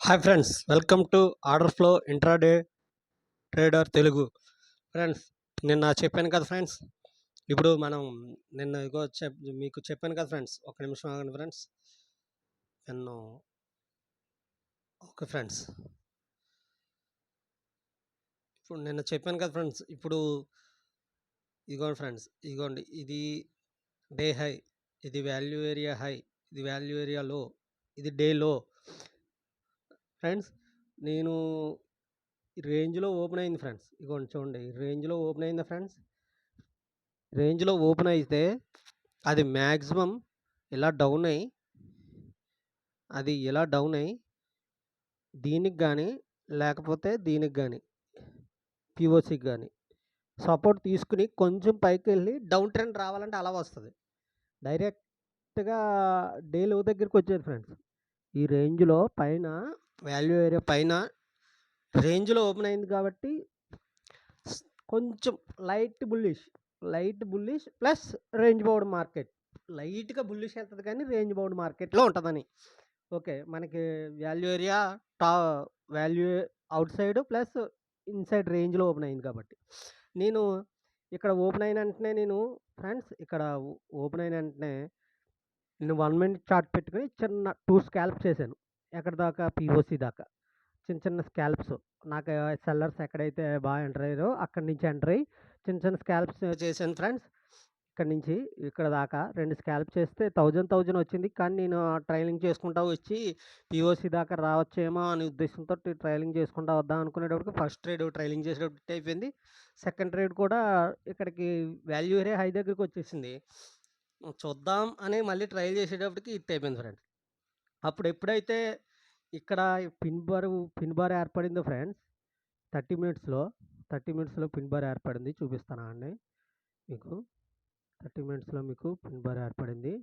Hi friends, welcome to order flow intraday trader Telugu. Friends, నిన్న చెప్పాను కదా ఫ్రెండ్స్. ఇప్పుడు మనం నిన్న మీకు చెప్పాను కదా ఫ్రెండ్స్. ఒక నిమిషం ఆగండి ఫ్రెండ్స్. ఎన్నో ఓకే ఫ్రెండ్స్, ఇప్పుడు నిన్న చెప్పాను కదా ఫ్రెండ్స్. ఇప్పుడు ఇదిగోండి ఫ్రెండ్స్, ఇదిగోండి, ఇది డే హై, ఇది వాల్యూ ఏరియా హై, ఇది వాల్యూ ఏరియా లో, ఇది డే లో ఫ్రెండ్స్. నేను రేంజ్లో ఓపెన్ అయింది ఫ్రెండ్స్. ఇదిగోండి చూడండి, రేంజ్లో ఓపెన్ అయిందా ఫ్రెండ్స్. రేంజ్లో ఓపెన్ అయితే అది మ్యాక్సిమం ఇలా డౌన్ అయ్యి దీనికి కానీ లేకపోతే దీనికి కానీ పిఓసికి కానీ సపోర్ట్ తీసుకుని కొంచెం పైకి వెళ్ళి డౌన్ ట్రెండ్ రావాలంటే అలా వస్తుంది. డైరెక్ట్గా డే లో దగ్గరికి వచ్చేది ఫ్రెండ్స్. ఈ రేంజ్లో పైన వాల్యూ ఏరియా పైన రేంజ్లో ఓపెన్ అయింది కాబట్టి కొంచెం light bullish plus range bound market. లైట్గా బుల్లిష్ వెళ్తుంది కానీ రేంజ్ బౌండ్ మార్కెట్లో ఉంటుందని. ఓకే, మనకి value area value out side plus inside రేంజ్లో ఓపెన్ అయింది కాబట్టి నేను ఇక్కడ ఓపెన్ అయిన వెంటనే నేను 1 మినిట్ చార్ట్ పెట్టుకుని చిన్న 2 స్కాల్ప్ చేశాను. ఎక్కడ దాకా? పిఓసి దాకా చిన్న స్కాల్ప్స్. నాకు సెల్లర్స్ ఎక్కడైతే బాగా ఎంటర్ అయ్యారో అక్కడి నుంచి ఎంటర్ అయ్యి చిన్న స్కాల్ప్స్ చేశాను ఫ్రెండ్స్. ఇక్కడ నుంచి ఇక్కడ దాకా 2 స్కాల్ప్ చేస్తే 1000 వచ్చింది. కానీ నేను ట్రైలింగ్ చేసుకుంటా వచ్చి పిఓసి దాకా రావచ్చేమో అనే ఉద్దేశంతో ట్రైలింగ్ చేసుకుంటా వద్దాం అనుకునేటప్పటికి ఫస్ట్ ట్రేడ్ ట్రైలింగ్ చేసేటప్పుడు అయిపోయింది. సెకండ్ ట్రేడ్ కూడా ఇక్కడికి వాల్యూ ఏరియా హై దగ్గరికి వచ్చేసింది. చూద్దాం అని మళ్ళీ ట్రైల్ చేసేటప్పటికి హిట్ అయిపోయింది ఫ్రెండ్స్. అప్పుడు ఎప్పుడైతే ఇక్కడ పిన్ బార్ ఏర్పడిందో ఫ్రెండ్స్, 30 మినిట్స్లో పిన్ బార్ ఏర్పడింది. చూపిస్తానా అండి మీకు? 30 మినిట్స్లో మీకు పిన్ బార్ ఏర్పడింది.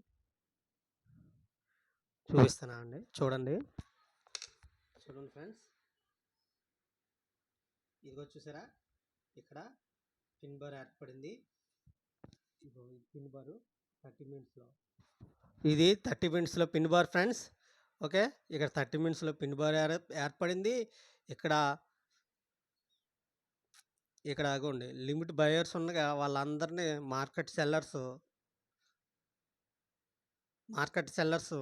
చూపిస్తానా అండి? చూడండి ఫ్రెండ్స్, ఇదిగో చూసారా, ఇక్కడ పిన్ బార్ ఏర్పడింది. ఇదిగో పిన్ బారు 30 మినిట్స్లో, ఇది 30 మినిట్స్లో పిన్ బార్ ఫ్రెండ్స్. ఓకే, ఇక్కడ 30 మినిట్స్లో పిన్ బార్ ఏర్పడింది. ఇక్కడ అగోండి లిమిట్ బయర్స్ ఉండగా వాళ్ళందరినీ మార్కెట్ సెల్లర్స్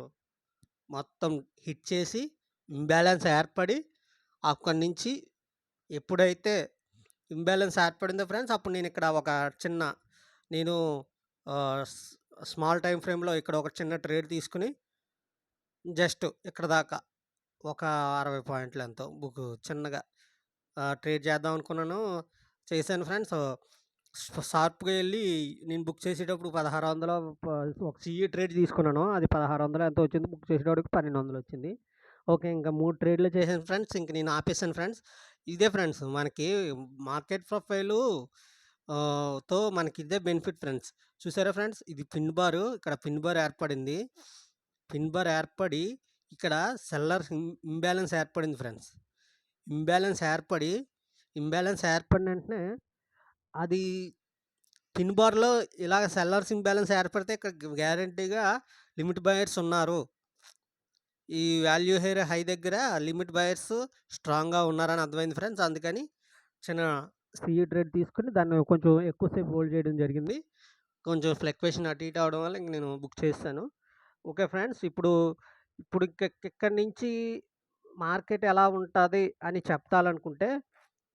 మొత్తం హిట్ చేసి ఇంబ్యాలెన్స్ ఏర్పడి అక్కడి నుంచి ఎప్పుడైతే ఇంబ్యాలెన్స్ ఏర్పడిందో ఫ్రెండ్స్, అప్పుడు నేను ఇక్కడ ఒక చిన్న స్మాల్ టైం ఫ్రేమ్లో ఇక్కడ ఒక చిన్న ట్రేడ్ తీసుకుని జస్ట్ ఇక్కడ దాకా ఒక 60 పాయింట్లు ఎంతో చిన్నగా ట్రేడ్ చేద్దాం అనుకున్నాను. చేశాను ఫ్రెండ్స్. షార్ప్గా వెళ్ళి నేను బుక్ చేసేటప్పుడు 1600 ఒక సిఈ ట్రేడ్ తీసుకున్నాను. అది 1600 ఎంతో వచ్చింది. బుక్ చేసేటప్పటికి 1200 వచ్చింది. ఓకే, ఇంకా 3 ట్రేడ్లు చేశాను ఫ్రెండ్స్. ఇంక నేను ఆపేసాను ఫ్రెండ్స్. ఇదే ఫ్రెండ్స్ మనకి మార్కెట్ ప్రొఫైలు తో మనకి ఇదే బెనిఫిట్ ఫ్రెండ్స్. చూసారా ఫ్రెండ్స్, ఇది పిన్ బారు. ఇక్కడ పిన్ బార్ ఏర్పడింది. పిన్ బార్ ఏర్పడి ఇక్కడ సెల్లర్ ఇంబ్యాలెన్స్ ఏర్పడింది ఫ్రెండ్స్. ఇంబ్యాలెన్స్ ఏర్పడిన వెంటనే అది పిన్ బార్లో ఇలాగ సెల్లర్స్ ఇంబ్యాలెన్స్ ఏర్పడితే ఇక్కడ గ్యారంటీగా లిమిట్ బయర్స్ ఉన్నారు. ఈ వాల్యూ ఏరియా హై దగ్గర లిమిట్ బయర్స్ స్ట్రాంగ్గా ఉన్నారని అర్థమైంది ఫ్రెండ్స్. అందుకని చిన్న సిఈ ట్రేడ్ తీసుకుని దాన్ని కొంచెం ఎక్కువసేపు హోల్డ్ చేయడం జరిగింది. కొంచెం ఫ్లక్చుయేషన్ అటు ఇటు అవడం వల్ల ఇంక నేను బుక్ చేస్తాను. ఓకే ఫ్రెండ్స్, ఇప్పుడు ఇక్కడి నుంచి మార్కెట్ ఎలా ఉంటుంది అని చెప్పాలనుకుంటే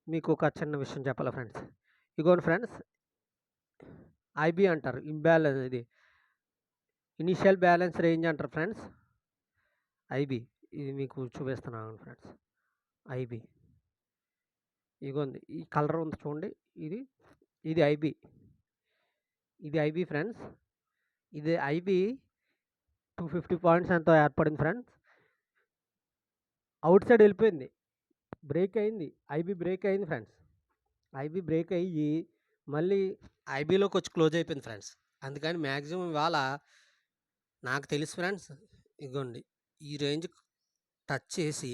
మీకు ఒక చిన్న విషయం చెప్పాలి ఫ్రెండ్స్. ఇగోండి ఫ్రెండ్స్, ఐబీ అంటారు, ఇది ఇనిషియల్ బ్యాలెన్స్ రేంజ్ అంటారు ఫ్రెండ్స్. ఐబీ ఇది మీకు చూపిస్తున్నాను ఫ్రెండ్స్. ఐబీ ఇగోండి, ఈ కలర్ ఉంది చూడండి, ఇది ఐబీ ఫ్రెండ్స్. ఇది ఐబీ 250 పాయింట్స్ ఎంతో ఏర్పడింది ఫ్రెండ్స్. అవుట్ సైడ్ వెళ్ళిపోయింది, బ్రేక్ అయింది. ఐబీ బ్రేక్ అయింది ఫ్రెండ్స్. ఐబీ బ్రేక్ అయ్యి మళ్ళీ ఐబీలోకి వచ్చి క్లోజ్ అయిపోయింది ఫ్రెండ్స్. అందుకని మ్యాక్సిమం ఇవాళ నాకు తెలుసు ఫ్రెండ్స్, ఇగోండి ఈ రేంజ్ టచ్ చేసి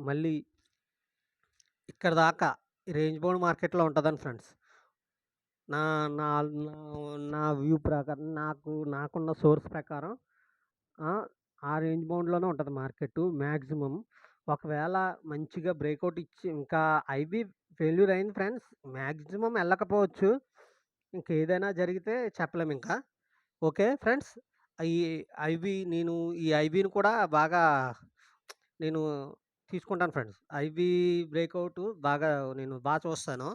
మళ్ళీ ఇక్కడ దాకా రేంజ్ బౌండ్ మార్కెట్లో ఉంటుందని ఫ్రెండ్స్. నా నా నా నా వ్యూ ప్రకారం నాకున్న సోర్స్ ప్రకారం ఆ! ఆ రేంజ్ బౌండ్‌లోనే ఉంటది మార్కెట్టు మాక్సిమం. ఒకవేళ మంచిగా బ్రేకౌట్ ఇచ్చి ఇంకా ఐబీ ఫెయిల్యూర్ అయింది ఫ్రెండ్స్. మాక్సిమం ఎళ్ళకపోవచ్చు. ఇంకేదైనా జరిగితే చెప్పలేమింకా. Okay friends. ఈ నేను ఈ ఐబీని కూడా బాగా నేను తీసుకుంటాను ఫ్రెండ్స్. ఐబీ బ్రేకౌట్ బాగా నేను చూస్తాను.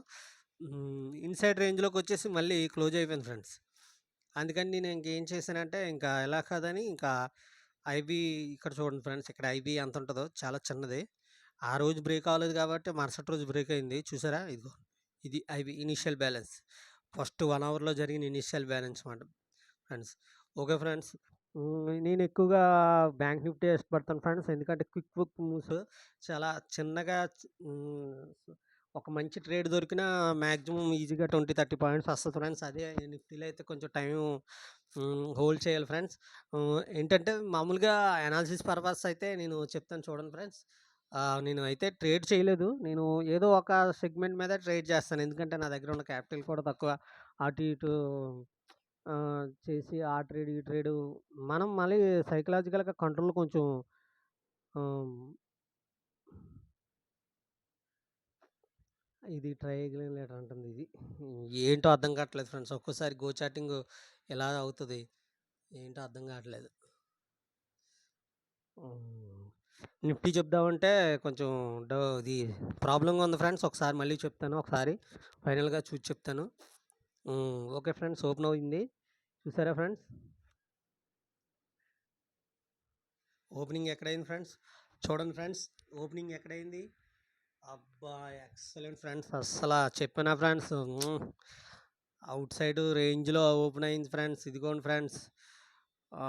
ఇన్‌సైడ్ రేంజ్‌లోకొచ్చేసి మళ్ళీ క్లోజ్ అయిపోయింది ఫ్రెండ్స్. అందుకని నేను ఇంకేం చేశానంటే, ఇంకా ఎలా కాదని ఇంకా ఐబీ ఇక్కడ చూడండి ఫ్రెండ్స్. ఇక్కడ ఐబీ ఎంతుంటదో చాలా చిన్నది. ఆ రోజు బ్రేక్ అవ్వలేదు కాబట్టి మరుసటి రోజు బ్రేక్ అయింది. చూసారా? ఇదిగో ఇది ఐబీ ఇనీషియల్ బ్యాలెన్స్. ఫస్ట్ 1 అవర్‌లో జరిగిన ఇనీషియల్ బ్యాలెన్స్ మాట ఫ్రెండ్స్. Okay friends. నేను ఎక్కువగా బ్యాంక్ నిఫ్టీ ఇష్టపడతాను ఫ్రెండ్స్. ఎందుకంటే క్విక్ మూవ్స్ చాలా చిన్నగా ఒక మంచి ట్రేడ్ దొరికినా మాక్సిమం ఈజీగా 20, 30 పాయింట్స్ వస్తది ఫ్రెండ్స్. అదే నిఫ్టీలో అయితే కొంచెం టైము హోల్డ్ చేయాలి ఫ్రెండ్స్. ఏంటంటే మామూలుగా అనాలిసిస్ పర్పస్ అయితే నేను చెప్తాను చూడండి ఫ్రెండ్స్. నేను అయితే ట్రేడ్ చేయలేదు. నేను ఏదో ఒక సెగ్మెంట్ మీద ట్రేడ్ చేస్తాను. ఎందుకంటే నా దగ్గర ఉన్న క్యాపిటల్ కూడా తక్కువ. అటు ఇటు చేసి ఆ ట్రేడ్, ఈ ట్రేడు మనం మళ్ళీ సైకలాజికల్‌గా కంట్రోల్ కొంచెం ఆహ్, ఇది ట్రయాంగులేటర్ అంటుంది ఇది. ఏంటో అర్థం కావట్లేదు ఫ్రెండ్స్. ఒక్కోసారి గో చాటింగ్ ఎలా అవుతది? ఏంటో అర్థం కావట్లేదు. హ్మ్. నిఫ్టీ చెప్దామంటే కొంచెం ఇది ప్రాబ్లమ్‌గా ఉంది ఫ్రెండ్స్. ఒకసారి మళ్ళీ చెప్తాను. ఒకసారి ఫైనల్‌గా చూసి చెప్తాను. Okay friends. ఓపెన్ అయింది. చూసారా ఫ్రెండ్స్? ఓపెనింగ్ ఎక్కడైంది ఫ్రెండ్స్? చూడండి ఫ్రెండ్స్. ఓపెనింగ్ ఎక్కడైంది? అబ్బా! Excellent friends. అస్సల చెప్పానా ఫ్రెండ్స్. ఔట్ సైడ్ రేంజ్‌లో ఓపెన్ అయింది ఫ్రెండ్స్. ఇదిగోండి ఫ్రెండ్స్.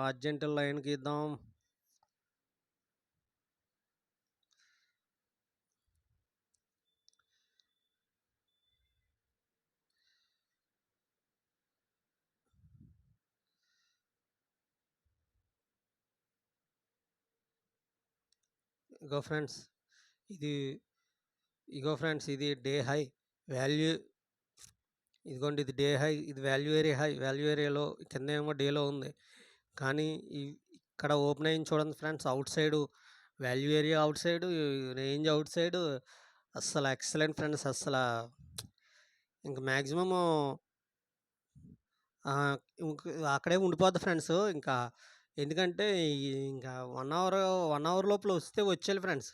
అర్జెంట్ లైన్ గీద్దాం. ఇగో ఫ్రెండ్స్. ఇది ఇది డే హై. వాల్యూ ఇదిగోండి ఇది డే హై. ఇది వాల్యూ ఏరియా హై. వాల్యూ ఏరియాలో కిందేమో డేలో ఉంది. కానీ ఇక్కడ ఓపెన్ అయింది చూడండి friends. Outside value area outside, range outside అస్సల ఎక్సలెంట్ ఫ్రెండ్స్. ఇంక మాక్సిమము ఇంక అక్కడే ఉండిపోద్ది ఫ్రెండ్స్. ఇంకా ఎందుకంటే ఇంకా 1 అవర్ లోపల వస్తే వచ్చేయాలి ఫ్రెండ్స్.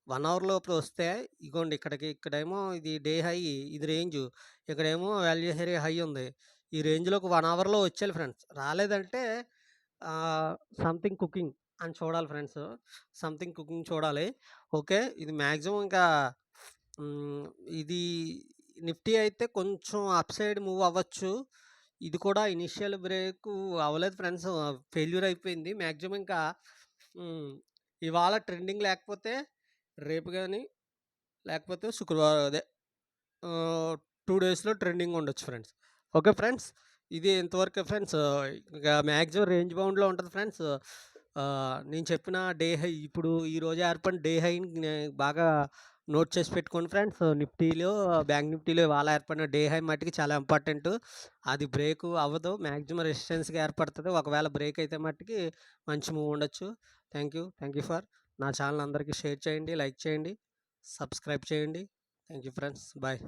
1 అవర్ లోపల వస్తే ఇగోండి ఇక్కడేమో ఇది డే హై, ఇది రేంజు. ఇక్కడేమో వాల్యూ ఏరియా హై ఉంది. ఈ రేంజ్‌లోకి 1 అవర్‌లో వచ్చేయాలి ఫ్రెండ్స్. రాలేదంటే ఆహ్, సంథింగ్ కుకింగ్ అని చూడాలి ఫ్రెండ్స్. సంథింగ్ కుకింగ్ చూడాలి. ఓకే. ఇది మాక్సిమం ఇంకా హ్మ్. ఇది నిఫ్టీ అయితే కొంచెం అప్ సైడ్ మూవ్ అవ్వచ్చు. ఇది కూడా ఇనీషియల్ బ్రేకు అవ్వలేదు ఫ్రెండ్స్. ఫెయిల్యూర్ అయిపోయింది. మాక్సిమం ఇంకా హ్మ్. ఇవాళ ట్రెండింగ్ లేకపోతే రేపు గాని, లేకపోతే శుక్రవారం అదే 2 డేస్‌లో ట్రెండింగ్ ఉండొచ్చు ఫ్రెండ్స్. Okay friends. ఇది ఇంతవరకే ఫ్రెండ్స్. ఇక మాక్సిమం రేంజ్ బౌండ్‌లో ఉంటది ఫ్రెండ్స్. నేను చెప్పిన డే హై ఇప్పుడు ఈరోజు ఏర్పడిన డే హైని బాగా నోట్ చేసి పెట్టుకోండి ఫ్రెండ్స్. బ్యాంక్ నిఫ్టీలో ఇవాళ ఏర్పడిన డే హై మట్టికి చాలా ఇంపార్టెంటు. అది బ్రేకు అవ్వదు. మాక్సిమం రెసిస్టెన్స్‌గా ఏర్పడతది. ఒకవేళ బ్రేక్ అయితే మట్టికి మంచి మూవ్ ఉండొచ్చు. థాంక్ యూ ఫర్ నా ఛానల్ అందరికీ షేర్ చేయండి, లైక్ చేయండి, సబ్స్క్రైబ్ చేయండి. Thank you friends. బాయ్.